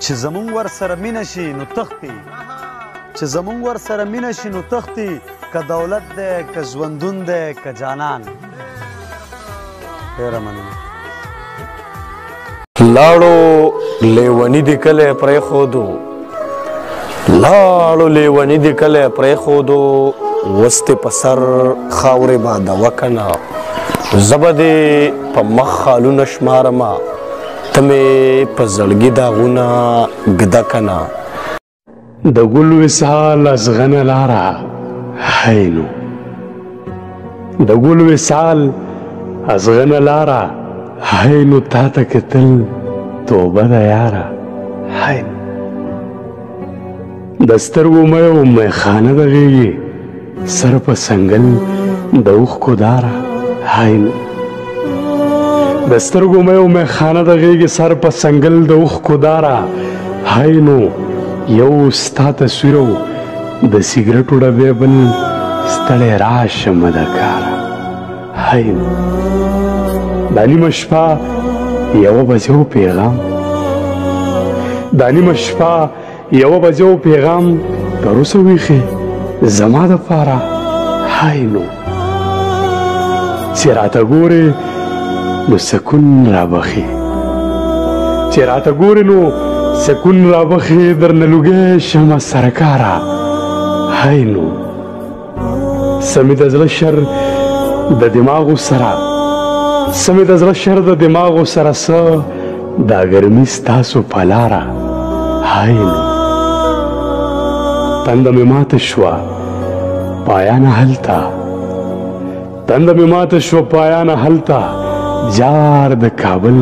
چې زمونږ ورسره مینه شي نو تښتي چې زمونږ ورسره مینه شي نو تښتي که دولت دی که ژوندون دی که جانان ډېره مننه لاړو لیوني دې کلی پرېښودو لاړو لیوني دې کلی پرېښودو اوس دې په سر خاورې بادوه که نه زه به دې په مخ خالونه شمارمه ته مې په زړګي داغونه ږده که نه د ګل وصال ازغنه لاره هی نو د ګل وصال ازغنه لاره هی نو تا ته کتل توبه ده یاره هی نو د سترګو مه و میخانه د غېږې سر په سنګل د اوښکو داره هی نو د سترګو مه و میخانه د غېږې سر په سنګل د اوښکو داره هی نو یو ستا تصویر و د سیګرټو ډبې بل ستړی راشمه د کاره هی نو دا نیمه شپه یوه بجه و پیغام دا نیمه شپه یوه بجه و پیغام تر اوسه ویښې زما دپاره هی نو چې راته ګورې نو سکون رابخي چې راته ګورې نو سکون رابخي درنه لوګی شمه سرکاره هی نو سمې د زړه شر د دماغو سره سمې د زړه شر د دماغو سره څه دا ګرمي ستاسو په لاره هی نو تنده مې ماته شوه پایانه هلته تنده مې ماته شوه پایانه هلته جار د کابل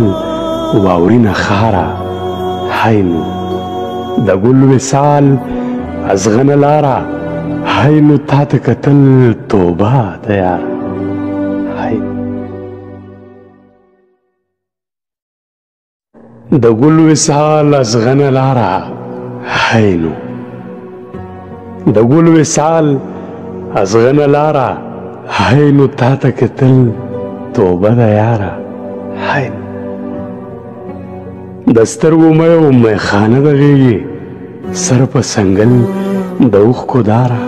واورینه ښاره هی نو د ګل وصال ازغنه لاره هی نو تا ته کتل توبه ده یاره هی د ګل وصال ازغنه لاره هی نو د ګل وصال ازغنه لاره هی نو تا ته کتل توبه ده یاره هی نو د سترګو مه و میخانه د غېږې سر په سنګل د اوښکو داره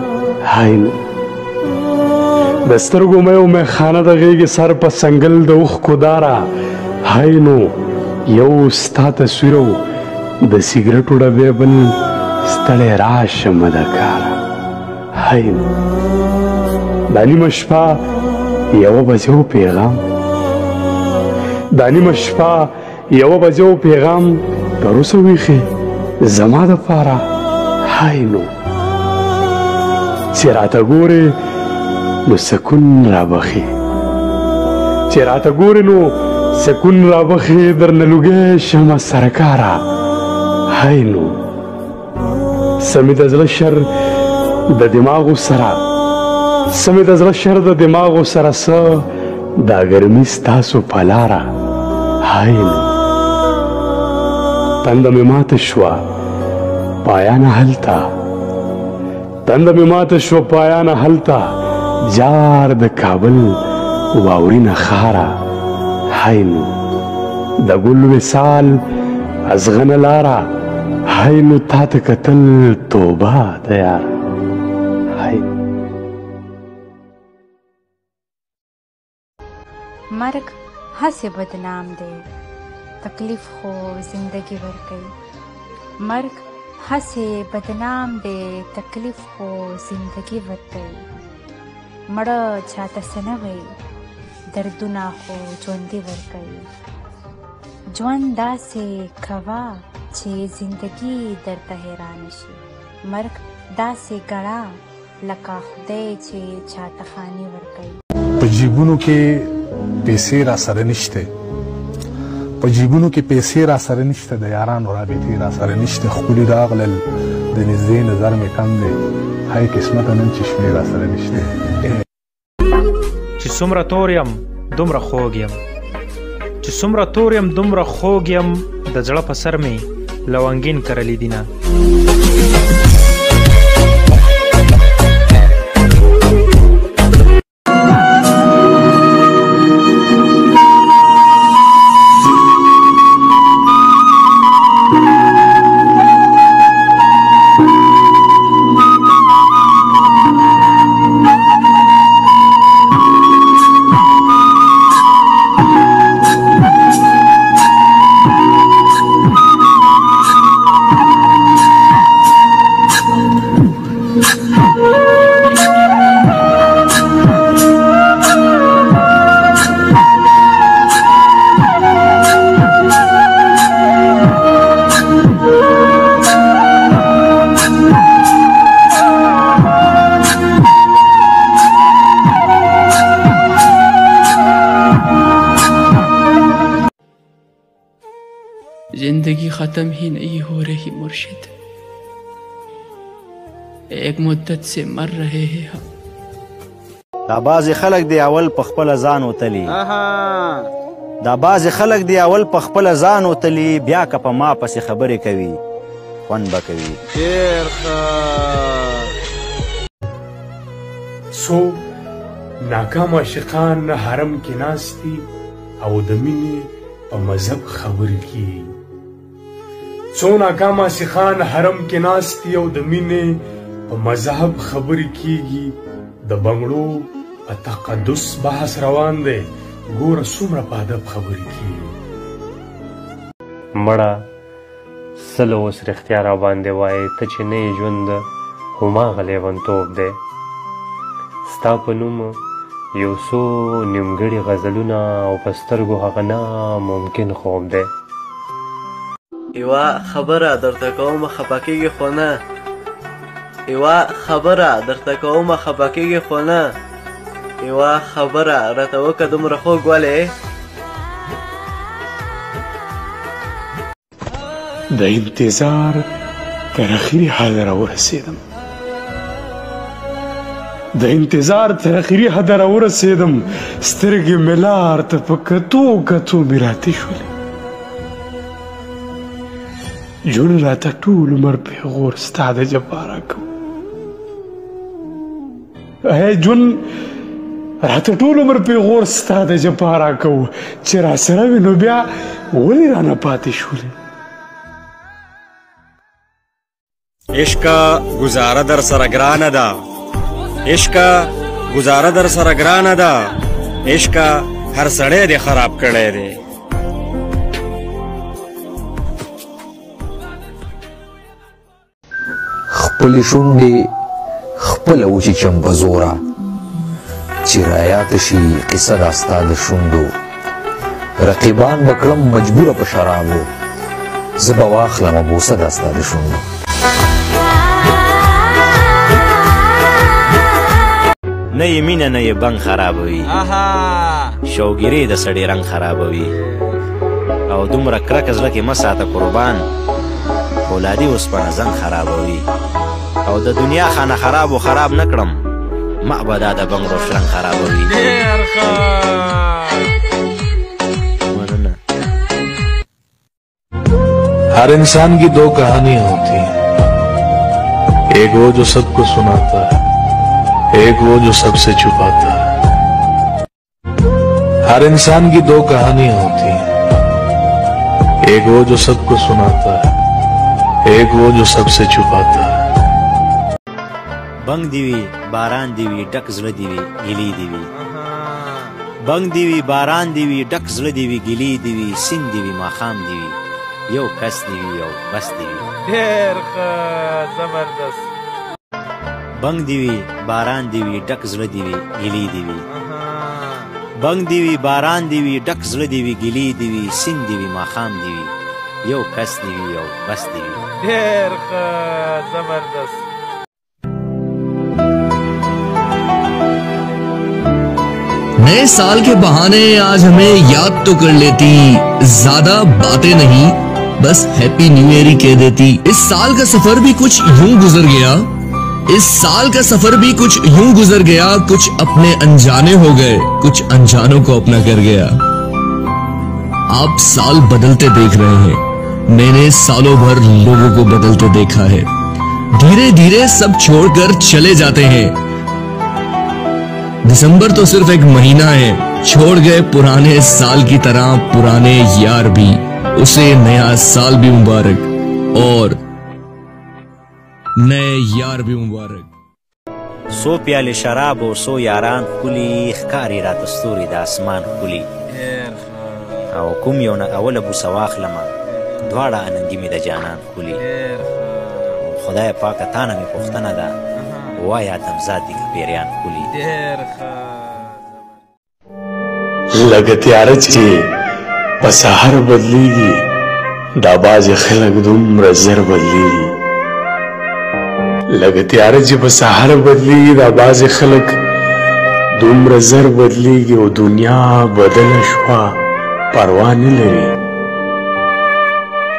هی نو د سترګو مه و میخانه د غېږې سر په سنګل د اوښکو داره هی نو یو ستا تصویر و د سیګرټو ډبې بل ستړی راشمه د کاره هی نو دا نیمه شپه یوه بجه و پیغام دا نیمه شپه یوه بجه و پیغام تر اوسه ویښې زما دپاره هی نو چې راته ګورې نو سکون رابخي چې راته ګورې نو سکون رابخي درنه لوګی شمه سرکاره هی نو سمې د زړه شر د دماغو سره سمې د زړه شر د دماغو سره څه دا ګرمي ستاسو په لاره هی نو تنده مې ماته شوه پایانه هلته تنده مې ماته شوه پایانه هلته جار د کابل واورینه ښاره هی نو د ګل وصال ازغنه لاره هی نو تا ته کتل توبه ده یاره هی مرګ هسې بدنام دی تکلیف خو زندگی ورکوي مرګ هسې بدنام دی تکلیف خو زندگی ورکوي مړه چاته څه نه وایي دردونه خو ژوندي ورکوي ژوند داسې کوه چې زندگی درته حیرانه شي مرګ داسې ګڼه لکه خدای چې چاته خاني ورکوي په جیبونو کې پیسې را سره نشته په جیبونو کې پیسې را سره نشته د یارانو رابطې را سره نشته ښکلي راغلل د نږدې نظر مې کم دی هی قسمته نن چې شمې را سره نشته چې څومره تور یم دومره خوږ یم چې څومره تور یم دومره خوږ یم د زړه په سر مې لونګین کرلي دینه जिंदगी खत्म ही नहीं हो रही मुर्शिद, एक मुद्दत से मर रहे हैं हम। دا بعضې خلک دی اول په خپله ځان وتلي، دا بعضې خلک دی اول په خپله ځان وتلي، بیا که په ما پسې خبرې کوي خوند به کوي. ډېر ښه. څو ناکام عاشقان حرم کې ناست دي او د مینې په مذهب خبرې کېږي. څو ناکام عاشقان حرم کې ناست دي او د مینې په مذهب خبرې کېږي. د بنګړو په تقدس بحث روان دی، ګوره څومره په ادب خبرې کېږي. مړه سل اوس رښتیا را باندې وایې، ته چې نه یې ژوند هماغه لیونتوب دی. ستا په نوم یو څو نیمګړي غزلونه او په سترګو هغه ناممکن خوب دی. یوه خبره درته کوم خفه کېږي خو نه، یوه خبره درته کوم خفه کېږي خو نه، یوه خبره راته وکړه دومره خوږ ولې. د انتظار تر اخري حده راورسېدم، د انتظار تر اخري حده راورسېدم، سترګې مې لار ته په کتو کتو مې راتې شولې. ژوند راته ټول عمر پېغور ستا د جفا راکوو، ژوند راته ټول عمر پېغور ستا د جفا راکوو، چې راسره وې نو بیا ولې رانه پاتې شولې. عشقه گزاره در سره ګرانه ده، عشقه گزاره در سره ګرانه ده، عشقه هر سړی دې خراب کړی دی. خپلې شونډې خپله وچیچم په زوره، چې رایاده شي قصه دا ستا د شونډو. رقیبان به کړم مجبوره په شرابو، زه به واخلمه بوسه دا ستا د شونډو. نه یې مینه نه یې بنګ خرابوي، شوګیرې د سړي رنګ خرابوي. او دومره کرکه زړه کې مه ساته قربان، فولادي اوسپنه زنګ خرابوي. او د دنیا خانه خراب و خراب نه کړم، ما به دا د بنګ روشرنګ خرابوي. ډېر ښه. مننه. हर इंसान की दो कहानियां होती हैं, एक वो जो सबको सुनाता है, एक वो जो सबसे छुपाता है। हर इंसान की दो कहानियां होती हैं, एक वो जो सबको सुनाता है, एक वो जो सबसे छुपाता है. بنګ دی وي باران دی وي ډک زړه دی وي ګیلې دی وي، بنګ دی وي باران دی وي ډک زړه دی وي ګیلې دی وي، سیند دی وي ماښام دی وي، یو کس دی وي یو بس دی وي. ډېر ښه. زبردست. بنګ دی وي باران دی وي ډک زړه دی وي ګیلې دی وي، بنګ دی وي باران دی وي ډک زړه دی وي ګیلې دی وي، سیند دی وي ماښام دی وي، یو کس دی وي یو بس دی وي. ډېر ښه. زبردست. नए साल के बहाने आज हमें याद तो कर लेती, ज्यादा बातें नहीं बस हैप्पी न्यू ईयर ही कह देती। इस साल का सफर भी कुछ यूं गुजर गया, इस साल का सफर भी कुछ यूं गुजर गया, कुछ अपने अनजाने हो गए, कुछ अनजानों को अपना कर गया। आप साल बदलते देख रहे हैं, मैंने सालों भर लोगों को बदलते देखा है। धीरे धीरे सब छोड़कर चले जाते हैं, दिसंबर तो सिर्फ एक महीना है, छोड़ गए पुराने साल की तरह पुराने यार भी, उसे नया साल भी मुबारक और नए यार भी मुबारक. سو پیاله شراب او سو یاران خولي ښکاري راته ستوري د اسمان خولي، او کوم یو نه اوله بوسه واخلمه دواړه اننګي مې د جانان خولي. خدای پاکه تا نه مې پوښتنه ده، وایه ادمزاد دي که پیریان خولي. لکه تیاره چې په سهار بدلیږي، دا بعضې خلک دومره زر بدلیږي. لکه تیاره چې په سهار بدلیږي، دا بعضې خلک دومره زر بدلیږي، او دنیا بدله شوه پروا نه لري.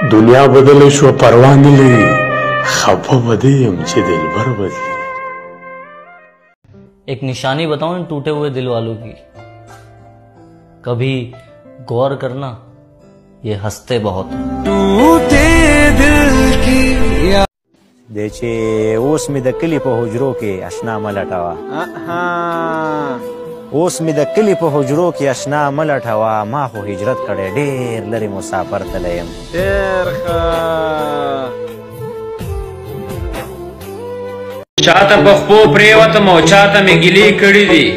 دنیا بدل شو پروا نه لري خفه بدی یم چې دلبر بدلی एक निशानी बताऊं इन टूटे हुए दिल वालों की, कभी गौर करना ये हंसते बहुत टूटे दिल की د چې اوس مې د کلي په حجرو کې اشنا ملټوه اوس مې د کلي په حجرو کې اشنا ملټوه ما خو هجرت کړی ډېر لرې مسافر تللی یم ډېر ښه چاته پخپو پریوتم او چاته می ګیلې کړې دي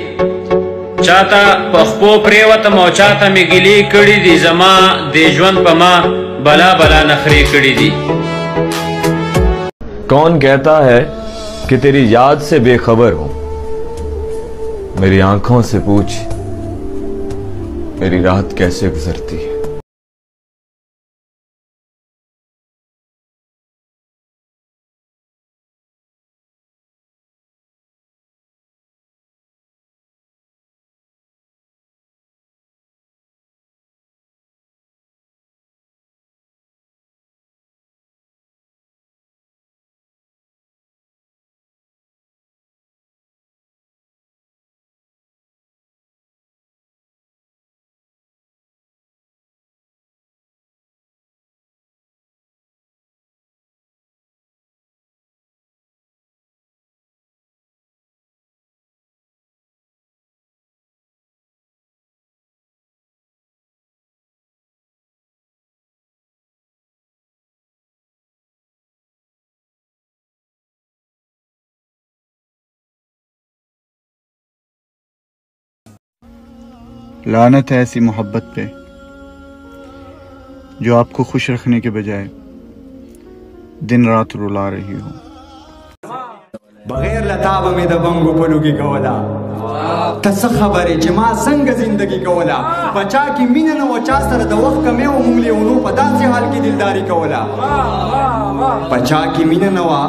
چاته پخپو پریوتم او چاته می ګیلې کړې دي زما د ژوند په ما بلا بلا نخرې کړې دي कौन कहता है कि तेरी याद से बेखबर हूं मेरी आंखों से पूछ मेरी रात कैसे गुजरती है लानत है ऐसी मोहब्बत पे जो आपको खुश रखने के बजाय दिन रात रुला रही हो बगैर लताब में द बंगो पलुगी कोला तस खबरे چې ما څنګه زندگی کولا بچا کی مين نه وچا سره د وخت کمه او مونږ له ونو په داسې حال کې دلداري کولا بچا کی مين نه وا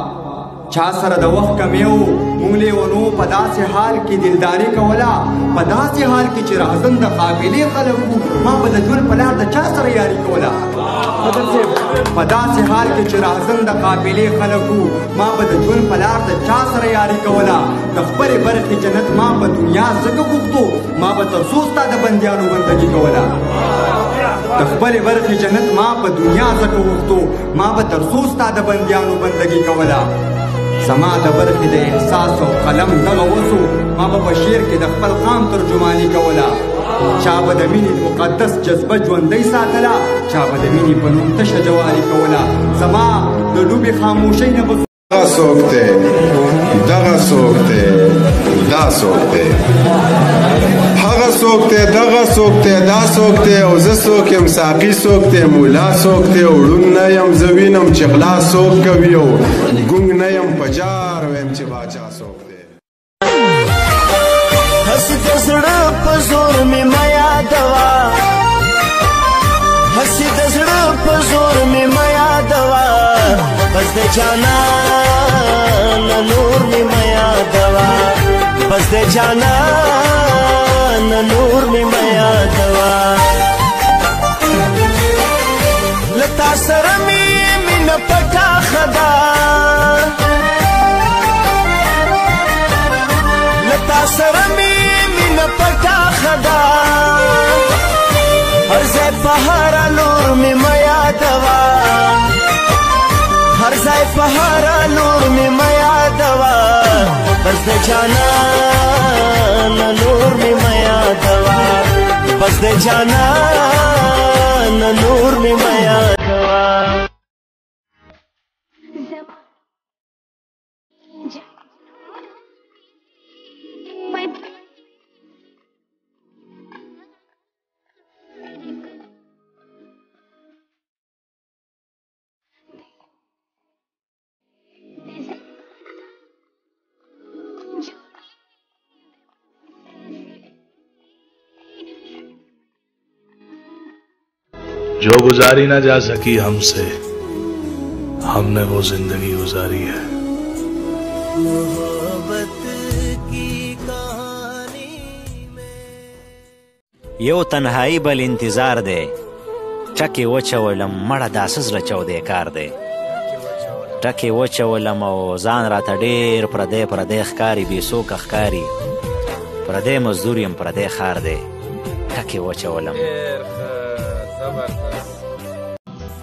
چا سره د وخت کمه او مونږ له ونو په داسې حال کې دلداري کولا په داسې حال کې چې راځند د قافلې خلکو ما په د ژوند په لار د چا سره یاري کولا په داسې حال کې چې راځند د قافلې خلکو ما په د ژوند په لار د چا سره یاري کولا د خپل برخې جنت ما په دنیا زګه غوښتو ما په تاسو ستاسو د بنديانو بندګي کولا د خپل برخې جنت ما په دنیا زګه غوښتو ما په تاسو ستاسو د بنديانو بندګي کولا زما د برخې د احساس او قلم دغه وسو ما په شعر کې د خپل قام ترجمانی کولا چا به د مینې مقدس جذبه ژوندۍ ساتله چا به د مینې په نوم تشه جواري کوله زما د لوبې خاموشۍ نه به دغه څوک دی دغه څوک دی دا څوک دی هغه څوک دی دغه څوک دی دا څوک دی او زه څوک یم ساقي څوک دی مولا څوک دی وړون نه یم زه وینم چې غلا څوک کوي او ګونګ نه یم په جار ویم چې باچا څوک دی هسې د زړه په زور مې مه یادوه هسې د زړه په زور مې مه یادوه بس د جانان نور مې مه یادوه بس د جانان نور مې مه یادوه له تا سره مې مینه پټه ښه ده له تا سره مې مینه پټه ښه ده هر ځای په هره لور مې مه یادوه هر ځای په هره لور مې مه یادوه بس د جانان نور مې مه یادوه بس د جانان نور مې مه یادوه जो गुजारी ना जा सकी हमसे हमने वो जिंदगी गुजारी है یو تنهایی بل انتظار دی ټکې وچولم مړه دا څه زړه چودی کار دی ټکې وچولم او ځان راته ډېر پردی پردی ښکاري بېڅوکه ښکاري پردی مزدور یم پردی ښار دی ټکې وچولم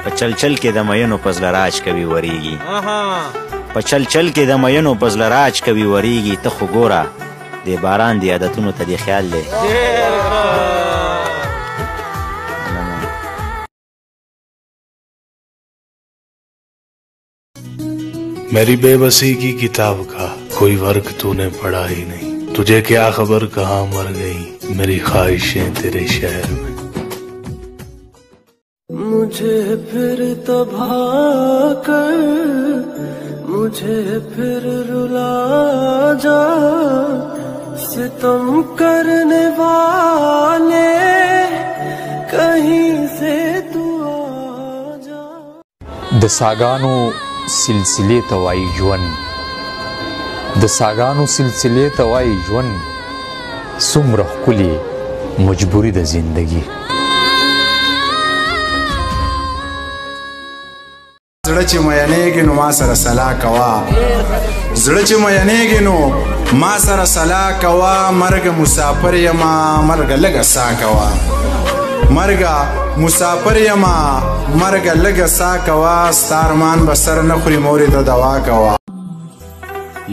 په چلچل کې د مینو په زړه راج کوي وریږي په چلچل کې د مینو په زړه راج کوي وریږي ته خو ګوره د باران د عادتونو ته دې خیال دی मेरी बेबसी की किताब का कोई वर्क तूने पढ़ा ही नहीं तुझे क्या खबर कहाँ मर गई मेरी ख्वाहिशें तेरे शहर में मुझे फिर तबाह कर मुझे फिर रुला जा सितम करने वाले कहीं से तू आ जा د ساګانو سلسله توای ژوند د ساګانو سلسله توای ژوند څومره ښکلې مجبوري د زندگی زړه چې مینېږي نو ما سره صلاح کوه زړه چې مینېږي نو ما سره صلاح کوه مرګ مسافر یما مرګ لږه سا کوه مرګ مسافر یما مرګ لږه سا کوه ستا ارمان به سر نه خوري مورې ته دوا کوه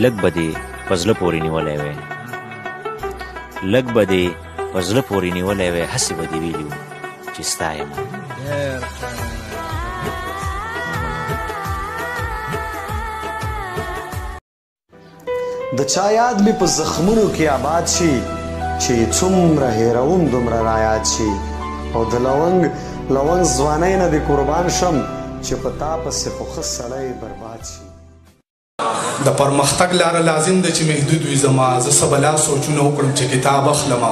لږ به دې په زړه پورې نیولی وی لږ به دې په زړه پورې نیولی وی هسې به دې ویلي وو چې ستا یم د چا یاد مې په زخمونو کې آباد شي چې څومره هېروم دومره رایاد شي او د لونګ ځوانۍ نه دې قربان شم چې په تا پسې خو ښه سړی برباد شي د پرمختګ لاره لازم ده چې محدود وي زما زه څه بلا سوچونه وکړم چې کتاب اخلمه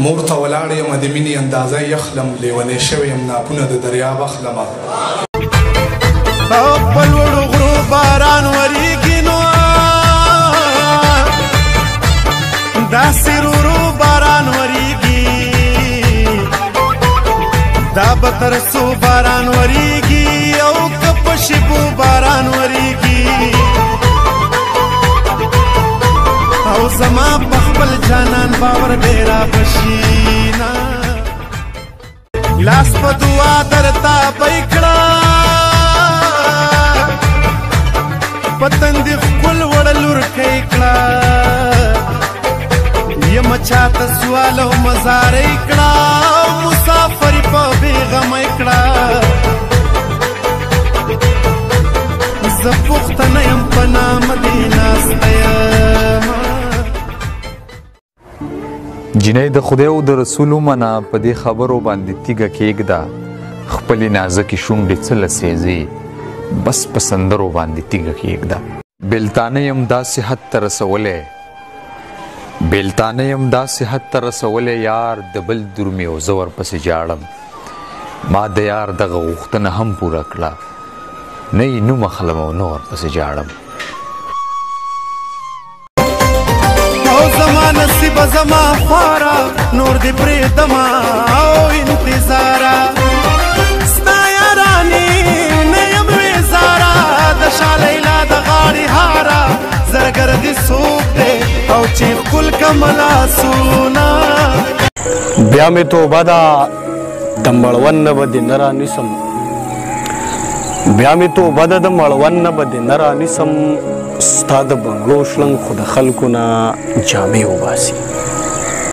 مور ته ولاړ یم د مینې اندازه یخلم لیونی شوی یم ناپونه د دریاب اخلمه په لوړو غرو باران وریږي نو داسې ورو باران وریږي دا به تر څو باران وریږي او که په شپو باران وریږي او زما په خپل جانان باور دی رابشي نه لاس په دعا درته پی کړه په تندې ښکل وړه لورکۍ کړه یم چاته سوال او مزارۍ کړه مسافر په بېغمۍ کړه زه پوښتنه یم په نامه دې ناسته یم جنۍ د خدای او د رسول ومنه په دې خبرو باندې تیږه کېږده خپلې نازکې شونډې څه لسیزې بس په سندرو باندې تیږه کېږده بېلتانه یم داسې حد ته رسولی بیلتانه یم داسې حد ته رسولی یار د بل درومې او زه ورپسې جاړم ما د یار دغه غوښتنه هم پوره کړه نه یې نوم اخلم او نه ورپسې جاړم او زما نصیبه زما خواره نور دې پرېږدمه او انتظاره ستا یارانې نه یم ویزاره د شا لیلا د غاړې هاره زرګر دې څوک دی او چې ښکل کمه لاسونه بیا مې توبه ده د مړوند نه به دې نه رانیسم بیا مې توبه ده د مړوند نه به دې نه رانیسم ستا د بنګړو شلنګ خو د خلکو نه جامې وباسي